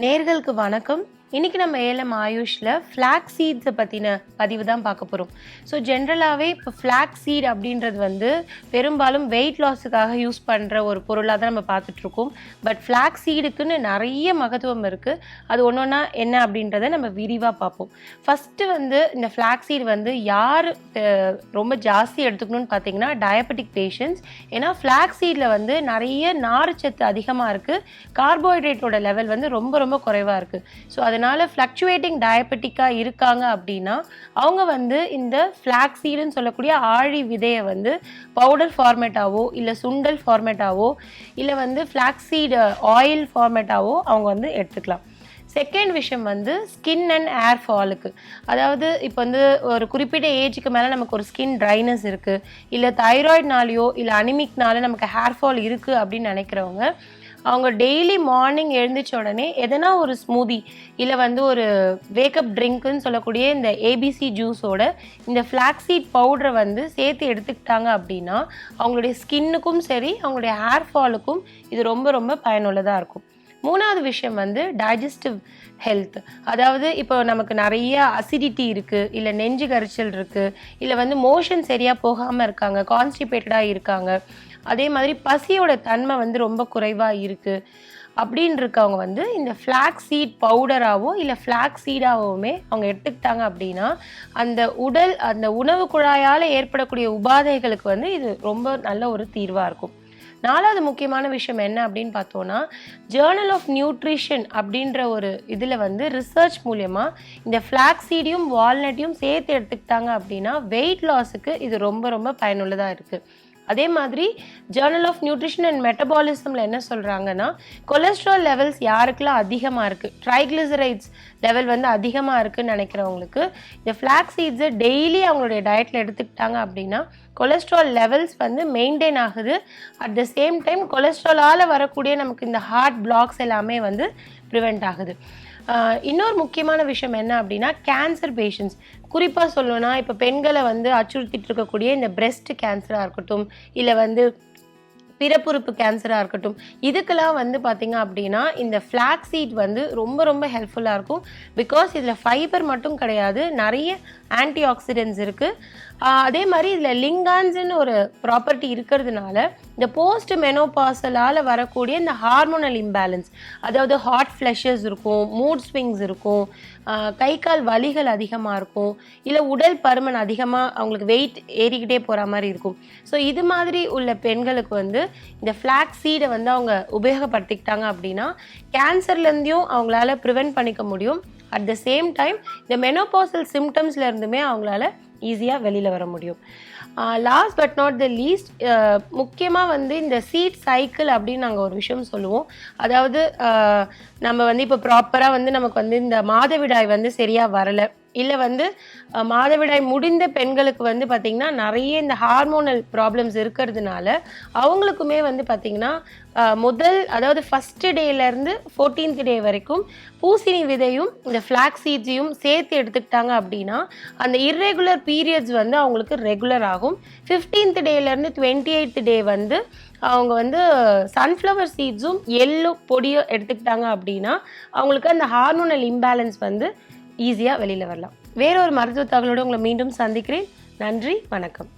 நேர்களுக்கு வணக்கம். இன்னைக்கு நம்ம ஏலம் ஆயுஷ்ல ஃபிளாக் சீட்ஸை பற்றின பதிவு தான் பார்க்க போகிறோம். ஸோ ஜென்ரலாகவே இப்போ ஃபிளாக் சீட் அப்படின்றது வந்து பெரும்பாலும் வெயிட் லாஸுக்காக யூஸ் பண்ணுற ஒரு பொருளாக தான் நம்ம பார்த்துட்ருக்கோம். பட் ஃபிளாக் சீடுக்குன்னு நிறைய மகத்துவம் இருக்குது. அது ஒன்று ஒன்றா என்ன அப்படின்றத நம்ம விரிவாக பார்ப்போம். ஃபஸ்ட்டு வந்து இந்த ஃபிளாக் சீடு வந்து யார் ரொம்ப ஜாஸ்தி எடுத்துக்கணும்னு பார்த்தீங்கன்னா டயபெட்டிக் பேஷண்ட்ஸ். ஏன்னா ஃபிளாக் சீடில் வந்து நிறைய நார்ச்சத்து அதிகமாக இருக்குது, கார்போஹைட்ரேட்டோட லெவல் வந்து ரொம்ப ரொம்ப குறைவாக இருக்குது. ஸோ அதனால் ஃப்ளக்சுவேட்டிங் டயபெட்டிக்காக இருக்காங்க அப்படின்னா அவங்க வந்து இந்த ஃப்ளாக் சீடுன்னு சொல்லக்கூடிய ஆழி விதையை வந்து பவுடர் ஃபார்மேட்டாவோ இல்லை சுண்டல் ஃபார்மேட்டாவோ இல்லை வந்து ஃப்ளாக் சீடு ஆயில் ஃபார்மேட்டாவோ அவங்க வந்து எடுத்துக்கலாம். செகண்ட் விஷயம் வந்து ஸ்கின் அண்ட் ஏர் ஃபாலுக்கு, அதாவது இப்போ வந்து ஒரு குறிப்பிட்ட ஏஜுக்கு மேலே நமக்கு ஒரு ஸ்கின் ட்ரைனஸ் இருக்குது, இல்லை தைராய்டுனாலேயோ இல்லை அனிமிக்னால நமக்கு ஹேர் ஃபால் இருக்குது அப்படின்னு நினைக்கிறவங்க அவங்க டெய்லி மார்னிங் எழுந்திரிச்ச உடனே எதனா ஒரு ஸ்மூதி இல்லை வந்து ஒரு வேக்கப் ட்ரிங்க்குன்னு சொல்லக்கூடிய இந்த ஏபிசி ஜூஸோட இந்த ஃப்ளாக்ஸீட் பவுடரை வந்து சேர்த்து எடுத்துக்கிட்டாங்க அப்படின்னா அவங்களுடைய ஸ்கின்னுக்கும் சரி அவங்களுடைய ஹேர் ஃபாலுக்கும் இது ரொம்ப ரொம்ப பயனுள்ளதாக இருக்கும். மூணாவது விஷயம் வந்து டைஜஸ்டிவ் ஹெல்த், அதாவது இப்போ நமக்கு நிறைய அசிடிட்டி இருக்குது, இல்லை நெஞ்சு கரிச்சல் இருக்குது, இல்லை வந்து மோஷன் சரியாக போகாமல் இருக்காங்க, கான்ஸ்டிபேட்டடாக இருக்காங்க, அதே மாதிரி பசியோட தன்மை வந்து ரொம்ப குறைவாக இருக்குது அப்படின்னு இருக்கவங்க வந்து இந்த ஃப்ளாக் சீட் பவுடராகவோ இல்லை ஃப்ளாக் சீடாகவுமே அவங்க எடுத்துக்கிட்டாங்க அப்படின்னா அந்த உணவு குழாயால் ஏற்படக்கூடிய உபாதைகளுக்கு வந்து இது ரொம்ப நல்ல ஒரு தீர்வாக இருக்கும். நாலாவது முக்கியமான விஷயம் என்ன அப்படின்னு பார்த்தோன்னா, ஜேர்னல் ஆஃப் நியூட்ரிஷன் அப்படின்ற ஒரு இதில் வந்து ரிசர்ச் மூலயமா இந்த ஃப்ளாக் சீடையும் வால்நட்டையும் சேர்த்து எடுத்துக்கிட்டாங்க அப்படின்னா வெயிட் லாஸுக்கு இது ரொம்ப ரொம்ப பயனுள்ளதாக இருக்குது. அதே மாதிரி ஜேர்னல் ஆஃப் நியூட்ரிஷன் அண்ட் மெட்டபாலிசமில் என்ன சொல்கிறாங்கன்னா, கொலஸ்ட்ரால் லெவல்ஸ் யாருக்கெல்லாம் அதிகமாக இருக்குது, ட்ரைக்ளிசரைட்ஸ் லெவல் வந்து அதிகமாக இருக்குதுன்னு நினைக்கிறவங்களுக்கு இந்த ஃப்ளாக் சீட்ஸை டெய்லி அவங்களுடைய டயட்டில் எடுத்துக்கிட்டாங்க அப்படின்னா கொலஸ்ட்ரால் லெவல்ஸ் வந்து மெயின்டைன் ஆகுது. அட் த சேம் டைம் கொலஸ்ட்ராலால் வரக்கூடிய நமக்கு இந்த ஹார்ட் பிளாக்ஸ் எல்லாமே வந்து ப்ரிவெண்ட் ஆகுது. இன்னொரு முக்கியமான விஷயம் என்ன அப்படின்னா, கேன்சர் பேஷண்ட்ஸ் குறிப்பாக சொல்லணும்னா இப்போ பெண்களை வந்து அச்சுறுத்திட்டு இருக்கக்கூடிய இந்த பிரெஸ்ட் கேன்சராக இருக்கட்டும் இல்லை வந்து பிறப்புறுப்பு கேன்சராக இருக்கட்டும், இதுக்கெல்லாம் வந்து பார்த்திங்க அப்படின்னா இந்த ஃப்ளாக் சீட் வந்து ரொம்ப ரொம்ப ஹெல்ப்ஃபுல்லாக இருக்கும். பிகாஸ் இதில் ஃபைபர் மட்டும் கிடையாது, நிறைய ஆன்டி ஆக்சிடென்ட்ஸ் இருக்குது. அதே மாதிரி இதில் லிங்கான்ஸ்ன்னு ஒரு ப்ராப்பர்ட்டி இருக்கிறதுனால இந்த போஸ்ட் மெனோபாசலால் வரக்கூடிய இந்த ஹார்மோனல் இம்பேலன்ஸ், அதாவது ஹாட் ஃப்ளஷஸ் இருக்கும், மூட் ஸ்விங்ஸ் இருக்கும், கை கால் வலிகள் அதிகமாக இருக்கும், இல்லை உடல் பருமன் அதிகமாக அவங்களுக்கு வெயிட் ஏறிக்கிட்டே போகிற மாதிரி இருக்கும். ஸோ இது மாதிரி உள்ள பெண்களுக்கு வந்து இந்த ஃப்ளாக் சீடை வந்து அவங்க உபயோகப்படுத்திக்கிட்டாங்க அப்படின்னா கேன்சர்லேருந்தையும் அவங்களால ப்ரிவென்ட் பண்ணிக்க முடியும். அட் த சேம் டைம் இந்த மெனோபாசல் சிம்டம்ஸ்ல இருந்துமே அவங்களால ஈஸியாக வெளியில் வர முடியும். Last but not the least, முக்கியமாக வந்து இந்த சீட் சைக்கிள் அப்படின்னு நாங்கள் ஒரு விஷயம் சொல்லுவோம். அதாவது நம்ம வந்து இப்போ ப்ராப்பராக வந்து நமக்கு வந்து இந்த மாதவிடாய் வந்து சரியாக வரலை, இல்லை வந்து மாதவிடாய் முடிந்த பெண்களுக்கு வந்து பார்த்திங்கன்னா நிறைய இந்த ஹார்மோனல் ப்ராப்ளம்ஸ் இருக்கிறதுனால அவங்களுக்குமே வந்து பார்த்திங்கன்னா அதாவது ஃபஸ்ட்டு டேலேருந்து 14th டே வரைக்கும் பூசணி விதையும் இந்த ஃப்ளாக் சீட்ஸையும் சேர்த்து எடுத்துக்கிட்டாங்க அப்படின்னா அந்த இர்ரெகுலர் பீரியட்ஸ் வந்து அவங்களுக்கு ரெகுலர் ஆகும். 15th டேலேருந்து 28th டே வந்து அவங்க வந்து சன்ஃப்ளவர் சீட்ஸும் எள்ளு பொடியும் எடுத்துக்கிட்டாங்க அப்படின்னா அவங்களுக்கு அந்த ஹார்மோனல் இம்பேலன்ஸ் வந்து ஈஸியாக வெளியில் வரலாம். வேறொரு மருத்துவ தகவலோடு உங்களை மீண்டும் சந்திக்கிறேன். நன்றி, வணக்கம்.